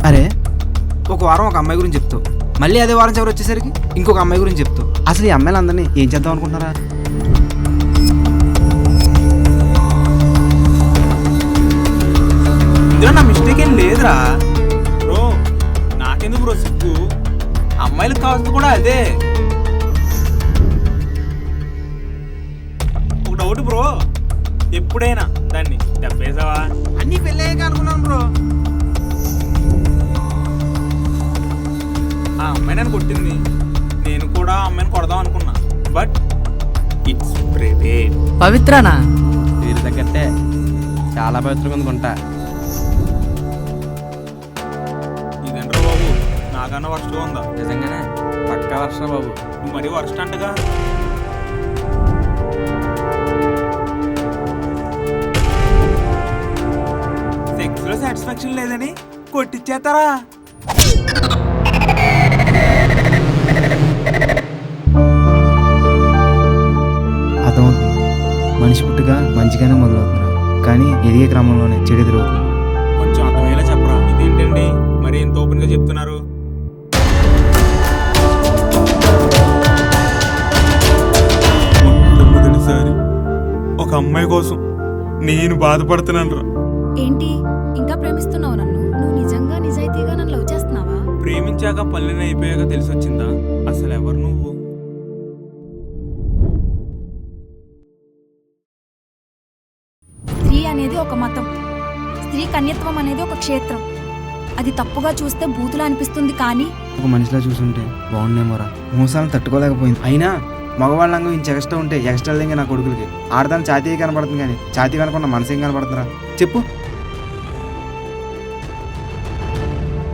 అరే ఒక వారం ఒక అమ్మాయి గురించి చెప్తావు, మళ్ళీ అదే వారం చివరి వచ్చేసరికి ఇంకొక అమ్మాయి గురించి చెప్తావు. అసలు ఈ అమ్మాయిలందరినీ ఏం చేద్దాం అనుకుంటున్నారా? ఇందులో నా మిస్టేక్ ఏం లేదురా బ్రో. నాకెందుకు బ్రో సిగ్గు? అమ్మాయిలకు కావాల్సింది కూడా అదే. ఒక డౌట్ బ్రో, ఎప్పుడైనా దాన్ని దెబ్బేసావా? అన్నీ పెళ్ళయ్యాక అనుకున్నాను బ్రో. ఆ అమ్మాయి నన్ను కొట్టింది, నేను కూడా ఆ అమ్మాయిని కొడదాం అనుకున్నా. But it's private. పవిత్రనా? వీరి తగ్గట్టే చాలా పవిత్రంగా ఉంది గుంట. ఇదేంట్రా బాబు, నాకన్నా వర్షం ఉందా? నిజంగానే పక్కా వర్షం బాబు. నువ్వు మరీ వర్షం అంటగా. సెక్స్ లో సాటిస్ఫాక్షన్ లేదని కొట్టిచ్చేస్తారా? అర్థమవుతుంది, మనిషి పుట్టుగా మంచిగానే మొదలవుతున్నారు, కానీ ఎదిగే క్రమంలోనే చెడు ఎదురవుతుంది. కొంచెం అర్థమయ్యేలా చెప్పరా. ఇదేంటండి మరి ఎంత ఓపెన్ గా చెప్తున్నారు? మొట్టమొదటిసారి ఒక అమ్మాయి కోసం నేను బాధపడుతున్నాను రా. ఏంటి ఇంకా ప్రేమిస్తున్నావు నన్ను? నువ్వు నిజంగా నిజాయితీగా నన్ను లవ్ చేస్తున్నావా? ప్రేమించాక పనులన్నీ అయిపోయాక తెలిసి వచ్చిందా అసలు ఎవరు నువ్వు? స్త్రీ అనేది ఒక మతం, స్త్రీ కన్యత్వం అనేది ఒక క్షేత్రం. అది తప్పుగా చూస్తే బూతులా అనిపిస్తుంది, కానీ ఒక మనిషిలా చూసుంటే బాగుండేమోరా. మోసాలను తట్టుకోలేకపోయింది. అయినా మగవాళ్ళంగా ఇంత ఎక్స్ట్రా ఉంటే ఎక్స్ట్రా లేక నా కొడుకులకి ఆడదాని ఛాతీ కనపడుతుంది, కానీ ఛాతీ కనకుండా మనసేం కనపడుతుందిరా చెప్పు.